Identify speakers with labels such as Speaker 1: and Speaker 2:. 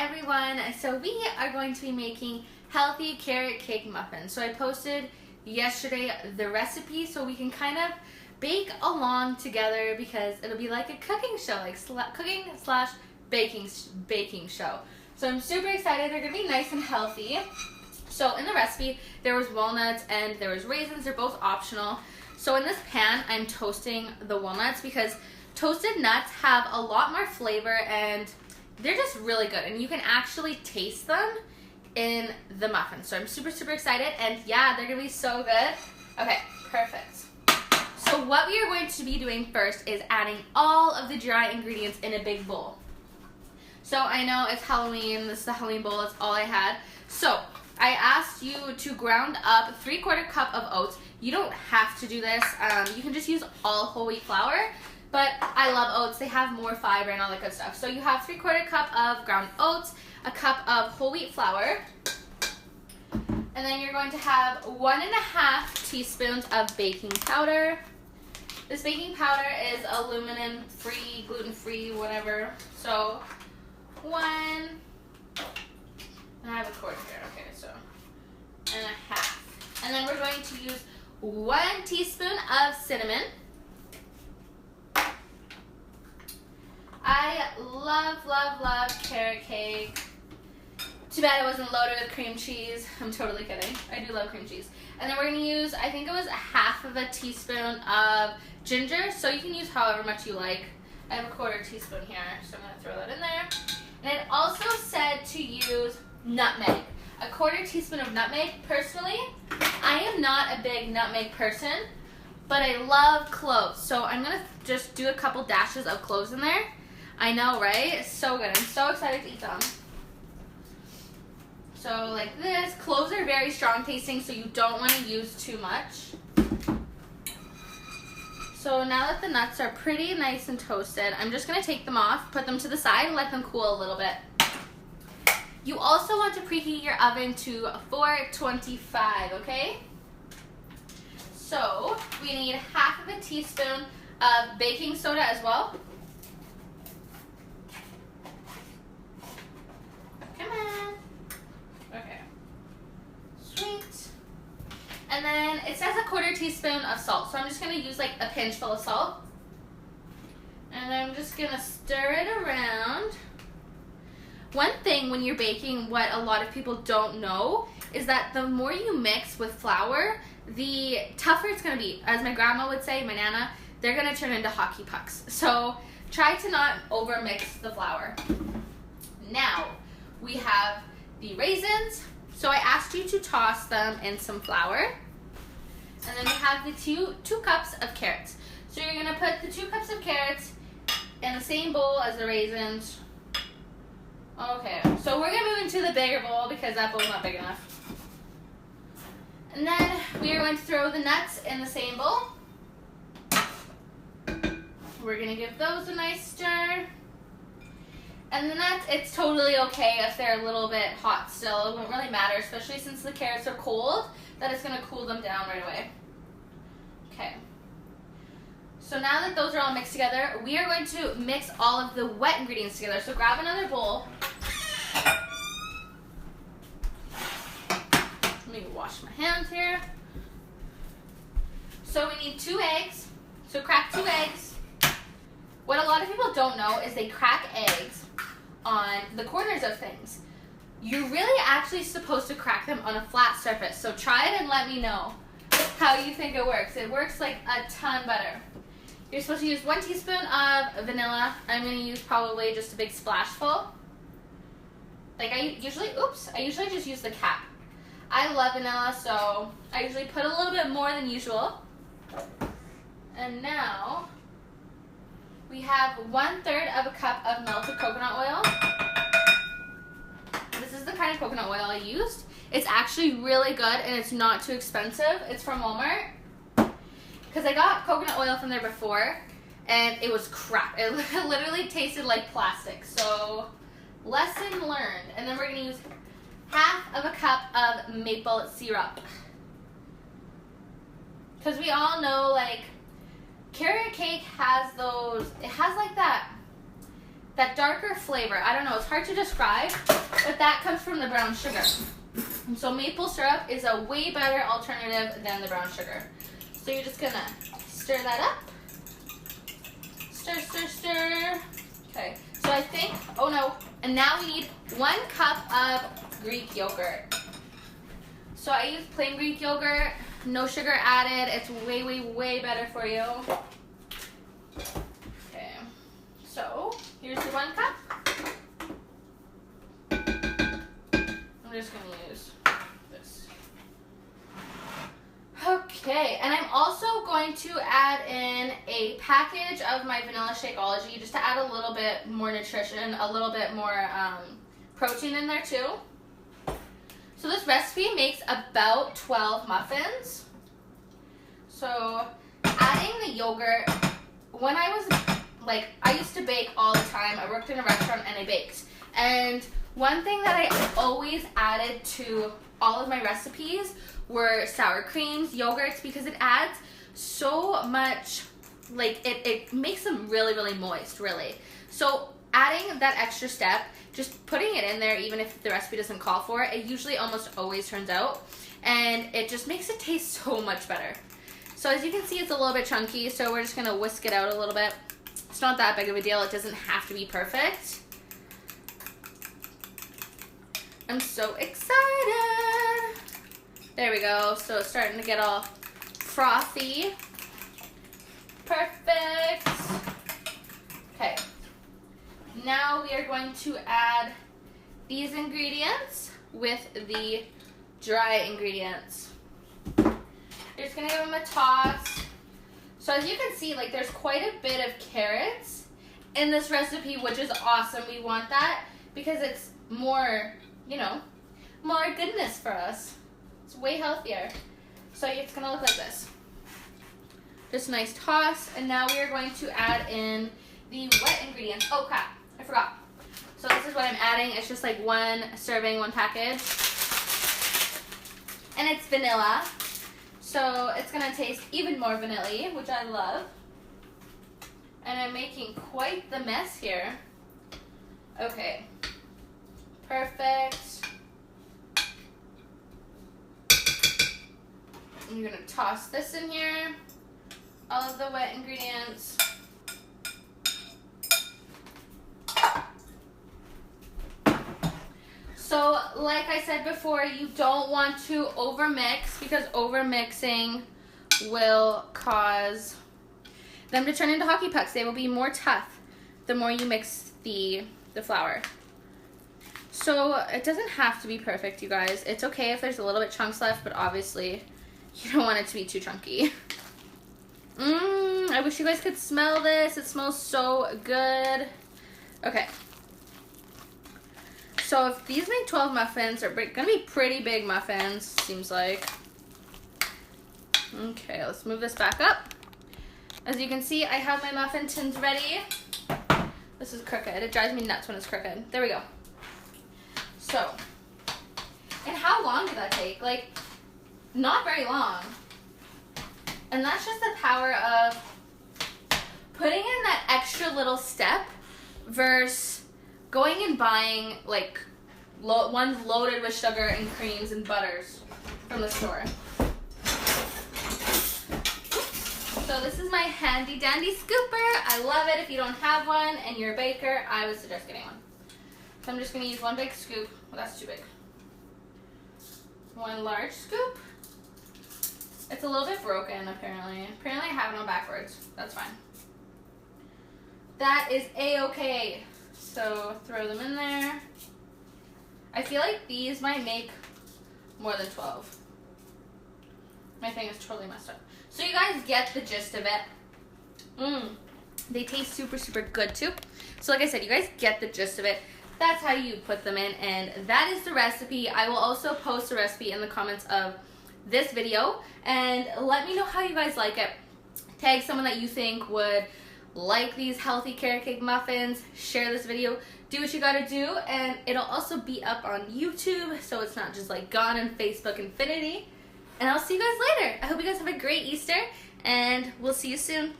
Speaker 1: everyone. So we are going to be making healthy carrot cake muffins. So I posted yesterday the recipe so we can kind of bake along together because it'll be like a cooking show, like cooking slash baking show. So I'm super excited. They're gonna be nice and healthy. So in the recipe there was walnuts and there was raisins. They're both optional. So in this pan I'm toasting the walnuts because toasted nuts have a lot more flavor and they're just really good, and you can actually taste them in the muffins. So I'm super excited, and yeah, they're gonna be so good. Okay, perfect. So what we are going to be doing first is adding all of the dry ingredients in a big bowl. So I know it's Halloween, this is the Halloween bowl, that's all I had. So I asked you to ground up 3/4 cup of oats. You don't have to do this, you can just use all whole wheat flour. But I love oats, they have more fiber and all that good stuff. So you have 3/4 cup of ground oats, a cup of whole wheat flour, and then you're going to have 1.5 teaspoons of baking powder. This baking powder is aluminum free, gluten free, whatever. So 1, and I have a quarter here, okay, so 1.5. And then we're going to use 1 teaspoon of cinnamon. I love carrot cake. Too bad it wasn't loaded with cream cheese. I'm totally kidding. I do love cream cheese. And then we're going to use, I think it was 1/2 teaspoon of ginger. So you can use however much you like. I have a 1/4 teaspoon here, so I'm going to throw that in there. And it also said to use nutmeg. A 1/4 teaspoon of nutmeg. Personally, I am not a big nutmeg person, but I love cloves. So I'm going to just do a couple dashes of cloves in there. I know, right? It's so good. I'm so excited to eat them. So like this. Cloves are very strong tasting, so you don't want to use too much. So now that the nuts are pretty nice and toasted, I'm just going to take them off, put them to the side, and let them cool a little bit. You also want to preheat your oven to 425, okay? So we need 1/2 teaspoon of baking soda as well. Come on. Okay. Sweet. And then it says a 1/4 teaspoon of salt. So I'm just going to use like a pinch full of salt. And I'm just going to stir it around. One thing when you're baking, what a lot of people don't know, is that the more you mix with flour, the tougher it's going to be. As my grandma would say, my nana, they're going to turn into hockey pucks. So try to not over mix the flour. Now we have the raisins. So I asked you to toss them in some flour. And then we have the two cups of carrots. So you're going to put the 2 cups of carrots in the same bowl as the raisins. Okay, so we're going to move into the bigger bowl because that bowl's not big enough. And then we are going to throw the nuts in the same bowl. We're going to give those a nice stir. And the nuts, it's totally okay if they're a little bit hot still. It won't really matter, especially since the carrots are cold, that it's going to cool them down right away. Okay. So now that those are all mixed together, we are going to mix all of the wet ingredients together. So grab another bowl. Let me wash my hands here. So we need 2 eggs. So crack 2 eggs. What a lot of people don't know is they crack eggs on the corners of things. You're really actually supposed to crack them on a flat surface. So try it and let me know how you think it works. It works like a ton better. You're supposed to use 1 teaspoon of vanilla. I'm going to use probably just a big splash full. Like I usually just use the cap. I love vanilla, so I usually put a little bit more than usual. And now we have 1/3 of a cup of melted coconut oil. This is the kind of coconut oil I used. It's actually really good and it's not too expensive. It's from Walmart. Because I got coconut oil from there before and it was crap. It literally tasted like plastic. So lesson learned. And then we're going to use 1/2 cup of maple syrup. Because we all know, like, carrot cake has those, it has like that that darker flavor. I don't know, it's hard to describe, but that comes from the brown sugar. And so maple syrup is a way better alternative than the brown sugar. So you're just gonna stir that up. Stir, stir, stir. Okay, so I think, oh no, and now we need 1 cup of Greek yogurt. So I use plain Greek yogurt, no sugar added. It's way, way, way better for you. Okay, so here's the 1 cup. I'm just gonna use this. Okay, and I'm also going to add in a package of my Vanilla Shakeology just to add a little bit more nutrition, a little bit more protein in there too. So this recipe makes about 12 muffins. So adding the yogurt, when I was like, I used to bake all the time. I worked in a restaurant and I baked. And one thing that I always added to all of my recipes were sour creams, yogurts, because it adds so much, like it makes them really, really moist, really. So adding that extra step, just putting it in there, even if the recipe doesn't call for it, it usually almost always turns out. And it just makes it taste so much better. So as you can see, it's a little bit chunky, so we're just gonna whisk it out a little bit. It's not that big of a deal. It doesn't have to be perfect. I'm so excited. There we go. So it's starting to get all frothy. Perfect. Okay. Now we are going to add these ingredients with the dry ingredients. You're just gonna give them a toss. So as you can see, like there's quite a bit of carrots in this recipe, which is awesome. We want that because it's more, you know, more goodness for us. It's way healthier. So it's gonna look like this. Just a nice toss, and now we are going to add in the wet ingredients. Oh crap, I forgot. So this is what I'm adding. It's just like 1 serving, 1 package. And it's vanilla. So it's gonna taste even more vanilla-y, which I love. And I'm making quite the mess here. Okay, perfect. I'm gonna toss this in here, all of the wet ingredients. So like I said before, you don't want to overmix because overmixing will cause them to turn into hockey pucks. They will be more tough the more you mix the flour. So it doesn't have to be perfect, you guys. It's okay if there's a little bit chunks left, but obviously you don't want it to be too chunky. I wish you guys could smell this. It smells so good. Okay. So if these make 12 muffins, they're gonna be pretty big muffins, seems like. Okay, let's move this back up. As you can see, I have my muffin tins ready. This is crooked. It drives me nuts when it's crooked. There we go. So, and how long did that take? Like, not very long. And that's just the power of putting in that extra little step versus going and buying like ones loaded with sugar and creams and butters from the store. So this is my handy dandy scooper. I love it. If you don't have one and you're a baker, I would suggest getting one. So I'm just gonna use 1 big scoop. Well, that's too big. 1 large scoop. It's a little bit broken, apparently. Apparently I have it on backwards. That's fine. That is a-okay. So throw them in there. I feel like these might make more than 12. My thing is totally messed up. So you guys get the gist of it. They taste super, super good too. So like I said, you guys get the gist of it. That's how you put them in, and that is the recipe. I will also post a recipe in the comments of this video, and let me know how you guys like it. Tag someone that you think would like these healthy carrot cake muffins. Share this video. Do what you gotta do, and it'll also be up on YouTube, so it's not just like gone in Facebook infinity. And I'll see you guys later. I hope you guys have a great Easter, and we'll see you soon.